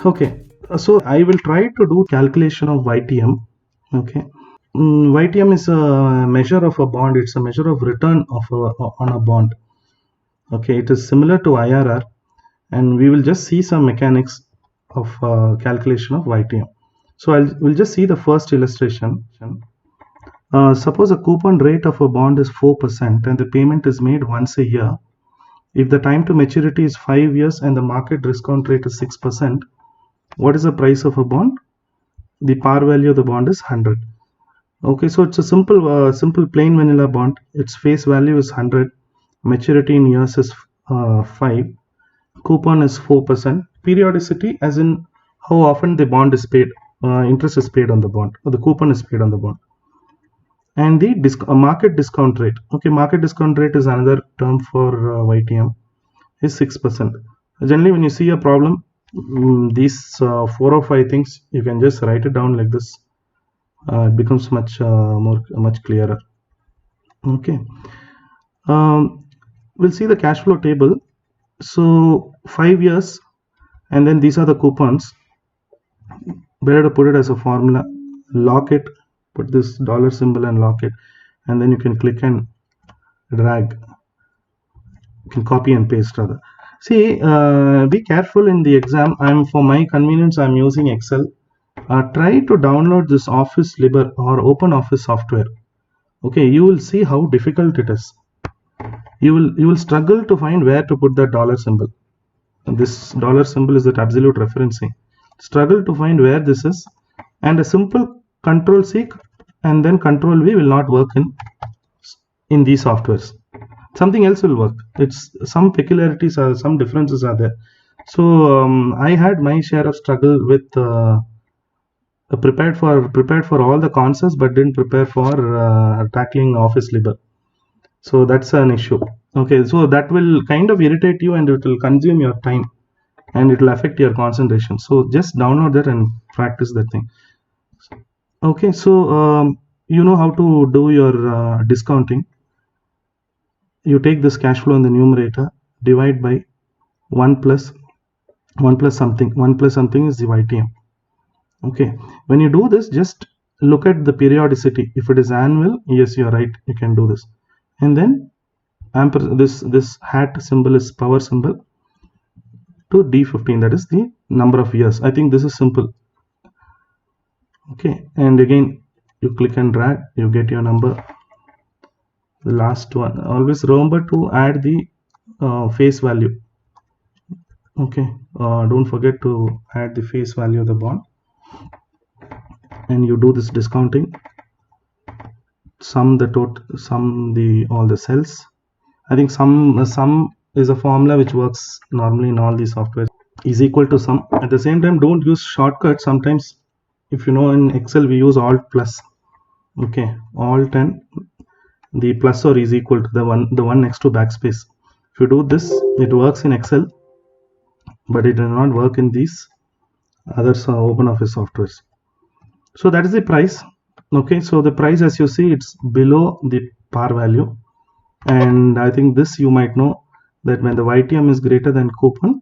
Okay, so I will try to do calculation of YTM. Okay, YTM is a measure of a bond. It's a measure of return of on a bond. Okay, it is similar to IRR, and we will just see some mechanics of calculation of YTM. So we'll just see the first illustration. Suppose a coupon rate of a bond is 4% and the payment is made once a year. If the time to maturity is 5 years and the market discount rate is 6%, what is the price of a bond? The par value of the bond is 100. Okay, so it's a simple plain vanilla bond. Its face value is 100. Maturity in years is 5. Coupon is 4%. Periodicity, as in how often the bond is paid, interest is paid on the bond, or the coupon is paid on the bond. And the market discount rate. Okay, market discount rate is another term for YTM, is 6%. Generally, when you see a problem, these 4 or 5 things, you can just write it down like this. It becomes much clearer. Okay, we'll see the cash flow table. So 5 years, and then these are the coupons. Better to put it as a formula. Lock it, put this dollar symbol and lock it, and then you can click and drag. You can copy and paste rather. See, be careful in the exam. For my convenience, I'm using Excel. Try to download this Office Libre or Open Office software. Okay, you will see how difficult it is. You will struggle to find where to put that dollar symbol. This dollar symbol is that absolute referencing. Struggle to find where this is, and a simple Control C and then Control V will not work in these softwares. Something else will work. It's some peculiarities or some differences are there. So I had my share of struggle with prepared for all the concepts, but didn't prepare for tackling Office Libre. So that's an issue. Okay, so that will kind of irritate you and it will consume your time and it will affect your concentration. So just download that and practice that thing. Okay, so you know how to do your discounting. You take this cash flow in the numerator, divide by 1 plus something. 1 plus something is the YTM. Okay, when you do this, just look at the periodicity. If it is annual, yes, you are right, you can do this. And then this hat symbol is power symbol to D15, that is the number of years. I think this is simple. Okay, and again you click and drag, you get your number. The last one, always remember to add the face value. Okay, don't forget to add the face value of the bond, and you do this discounting. Sum all the cells. I think sum is a formula which works normally in all these softwares, is equal to sum. At the same time, don't use shortcuts. Sometimes, if you know, in Excel we use Alt plus. Okay, Alt and the plus or is equal to the one next to backspace. If you do this, it works in Excel, but it does not work in these other open office softwares. So that is the price. Okay, so the price, as you see, it's below the par value, and I think this you might know that when the YTM is greater than coupon,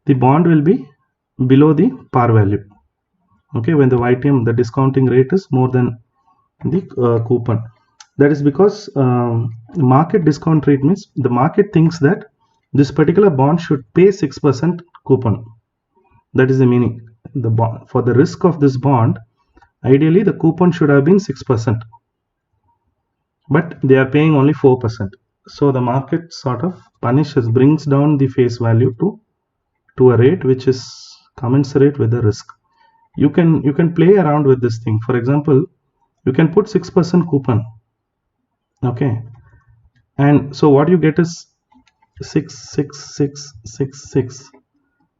the bond will be below the par value. Okay, when the YTM, the discounting rate, is more than the coupon. That is because market discount rate means the market thinks that this particular bond should pay 6% coupon. That is the meaning. The bond, for the risk of this bond, ideally the coupon should have been 6%, but they are paying only 4%. So the market sort of brings down the face value to a rate which is commensurate with the risk. You can play around with this thing. For example, you can put 6% coupon. Okay, and so what you get is 66666,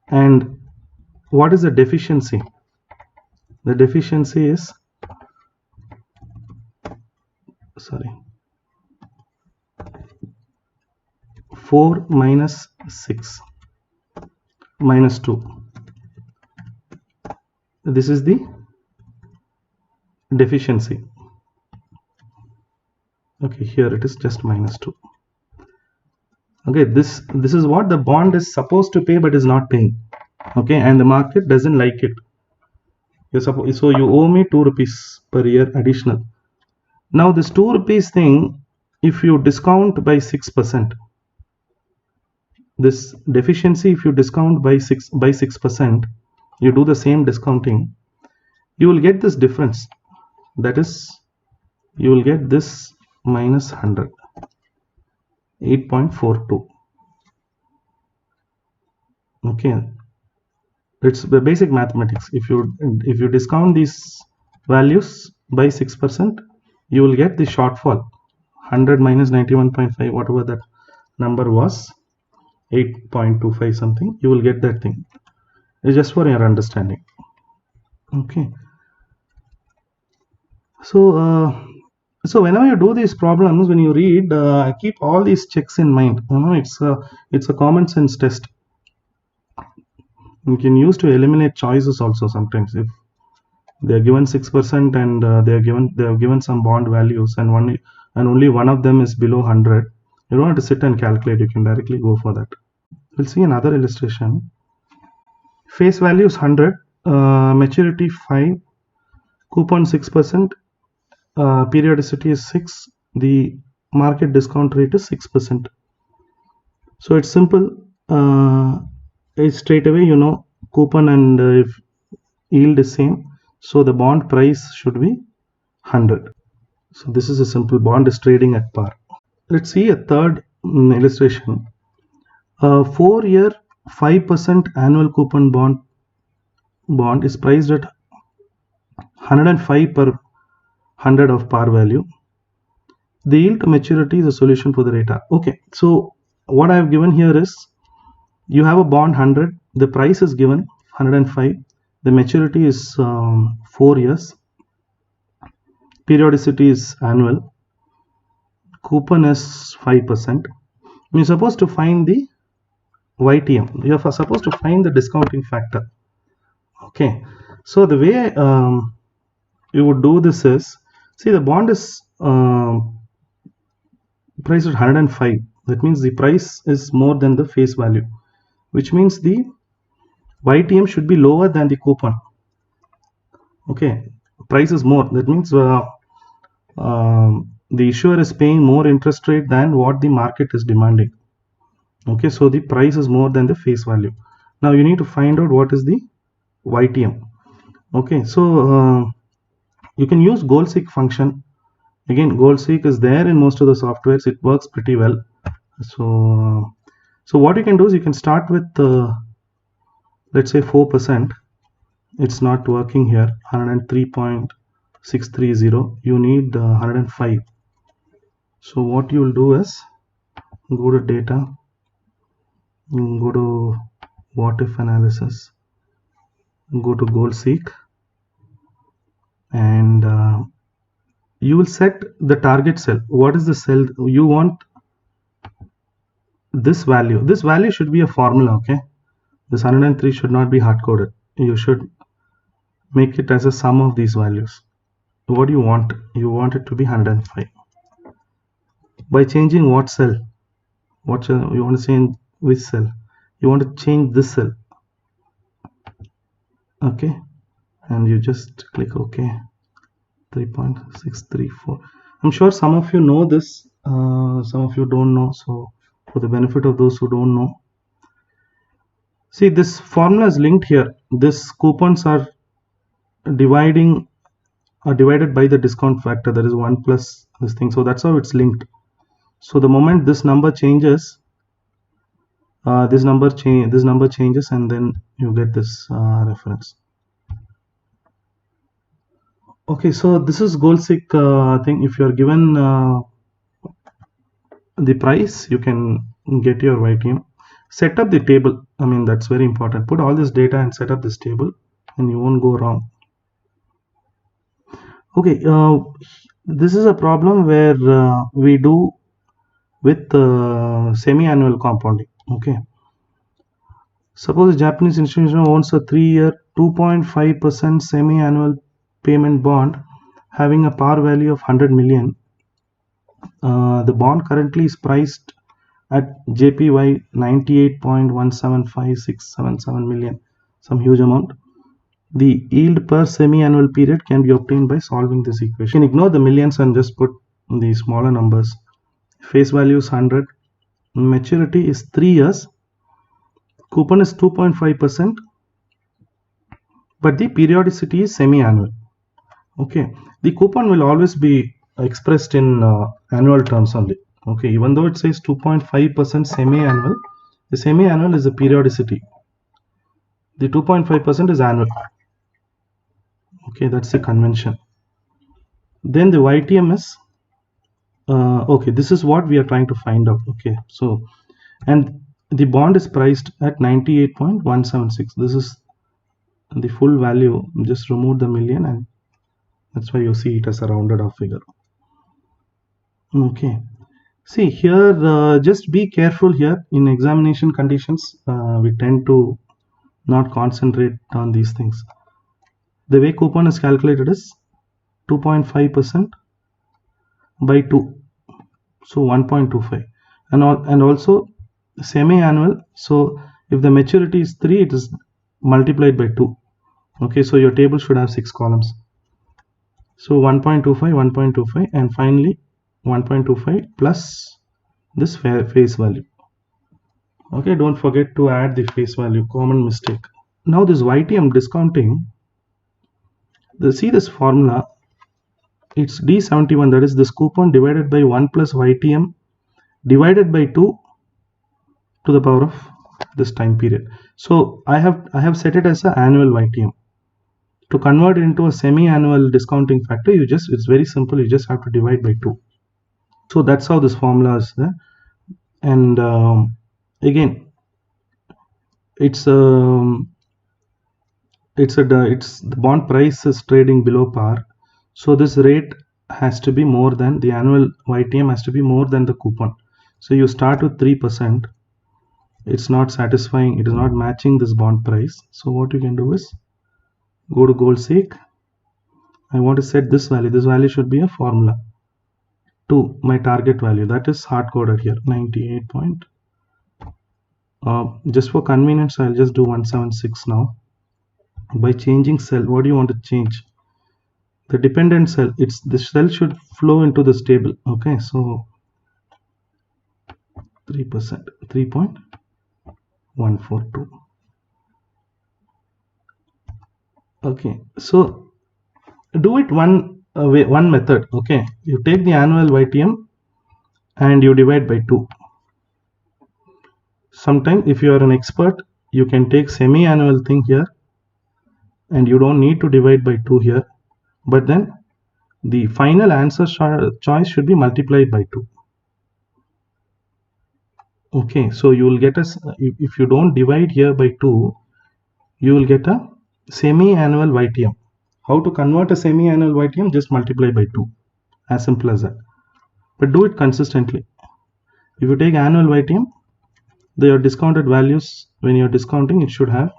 and what is the deficiency? The deficiency is, sorry, 4 minus 6 minus 2. This is the deficiency. Okay, here it is just minus 2. Okay, this is what the bond is supposed to pay but is not paying. okay, and the market doesn't like it. So you owe me 2 rupees per year additional. Now this 2 rupees thing, if you discount by 6%, this deficiency, if you discount by 6%, you do the same discounting, you will get this difference. That is, you will get this minus 100, 8.42. Okay, it's the basic mathematics. If you discount these values by 6%, you will get the shortfall, 100 minus 91.5, whatever that number was, 8.25 something. You will get that thing. It's just for your understanding. Okay, so whenever you do these problems, when you read, keep all these checks in mind. It's a common sense test. You can use to eliminate choices also. Sometimes if they are given 6% and they have given some bond values, and only one of them is below 100, you don't have to sit and calculate. You can directly go for that. We'll see another illustration. Face value is 100, maturity 5, coupon 6%, periodicity is 6, the market discount rate is 6%. So it's simple. It's straight away, coupon and if yield is same, so the bond price should be 100. So this is a simple. Bond is trading at par. Let's see a third illustration. 4-year 5% annual coupon bond is priced at 105 per 100 of par value. The yield to maturity is a solution for the rate R. Okay, so what I have given here is, you have a bond 100, the price is given 105, the maturity is 4 years, periodicity is annual, coupon is 5%. You're supposed to find the YTM. You're supposed to find the discounting factor. Okay, so the way you would do this is, see, the bond is priced at 105. That means the price is more than the face value, which means the YTM should be lower than the coupon. Okay, price is more. That means the issuer is paying more interest rate than what the market is demanding. Okay, so the price is more than the face value. Now you need to find out what is the YTM. Okay, so you can use goal-seek function. Again, goal-seek is there in most of the softwares. It works pretty well. So what you can do is, you can start with let's say 4%. It's not working here. 103.630. You need 105. So what you will do is, go to data, go to what if analysis, go to goal-seek, and you will set the target cell. What is the cell you want? This value should be a formula. Okay, this 103 should not be hard-coded. You should make it as a sum of these values. What do you want? You want it to be 105. By changing what cell? What you want to change? Which cell? You want to change this cell. Okay, and you just click OK. 3.634. I'm sure some of you know this, some of you don't know. So for the benefit of those who don't know, see, this formula is linked here. This coupons are divided by the discount factor, that is 1 plus this thing. So that's how it's linked. So the moment this number changes, this number changes, and then you get this reference. Okay, so this is goal-seek thing. If you are given the price, you can get your YTM. Set up the table. I mean, that's very important. Put all this data and set up this table, and you won't go wrong. Okay, this is a problem where we do with semi-annual compounding. Okay, suppose a Japanese institution owns a 3-year 2.5% semi-annual payment bond having a par value of 100 million. The bond currently is priced at JPY 98.175677 million. some huge amount. The yield per semi-annual period can be obtained by solving this equation. You can ignore the millions and just put the smaller numbers. Face value is 100. Maturity is 3 years. Coupon is 2.5%. But the periodicity is semi-annual. Okay. The coupon will always be expressed in annual terms only. Okay. Even though it says 2.5% semi-annual, the semi-annual is the periodicity. The 2.5% is annual. Okay, that's the convention. Then the YTM is okay, this is what we are trying to find out. Okay, so and the bond is priced at 98.176. This is the full value. Just remove the million, and that's why you see it as a rounded off figure. Okay, see here, just be careful here. In examination conditions, we tend to not concentrate on these things. The way coupon is calculated is 2.5% by 2, so 1.25, and also semi-annual. So if the maturity is 3, it is multiplied by 2. Okay, so your table should have 6 columns. So 1.25, 1.25, and finally 1.25 plus this face value. Okay, don't forget to add the face value, common mistake. Now this YTM discounting, see this formula, it's D71, that is this coupon divided by 1 plus YTM divided by 2 to the power of this time period. So I have set it as an annual YTM. To convert it into a semi-annual discounting factor, it's very simple, you just have to divide by 2. So that's how this formula is there. And again, it's the bond price is trading below par, so this rate has to be more than the annual YTM, has to be more than the coupon. So you start with 3%, it's not satisfying, it is not matching this bond price. So what you can do is go to goal seek. I want to set this value. This value should be a formula to my target value, that is hard coded here, 98 point. Just for convenience, I'll just do 176 now. By changing cell, what do you want to change? The dependent cell, this cell should flow into this table. Okay, so 3%, 3.142. Okay, so do it one method. Okay, you take the annual YTM and you divide by 2. Sometimes if you are an expert, you can take semi-annual thing here and you don't need to divide by 2 here, but then the final answer choice should be multiplied by 2. Okay, so you will get if you don't divide here by 2, you will get a semi-annual YTM. How to convert a semi-annual YTM? Just multiply by 2, as simple as that. But do it consistently. If you take annual YTM, your discounted values, when you're discounting, it should have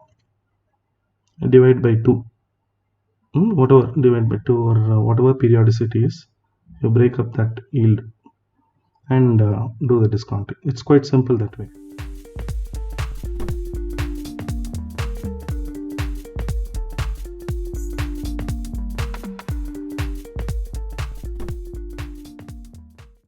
divide by 2, whatever divide by 2 or whatever periodicity is, you break up that yield and do the discounting. It's quite simple that way.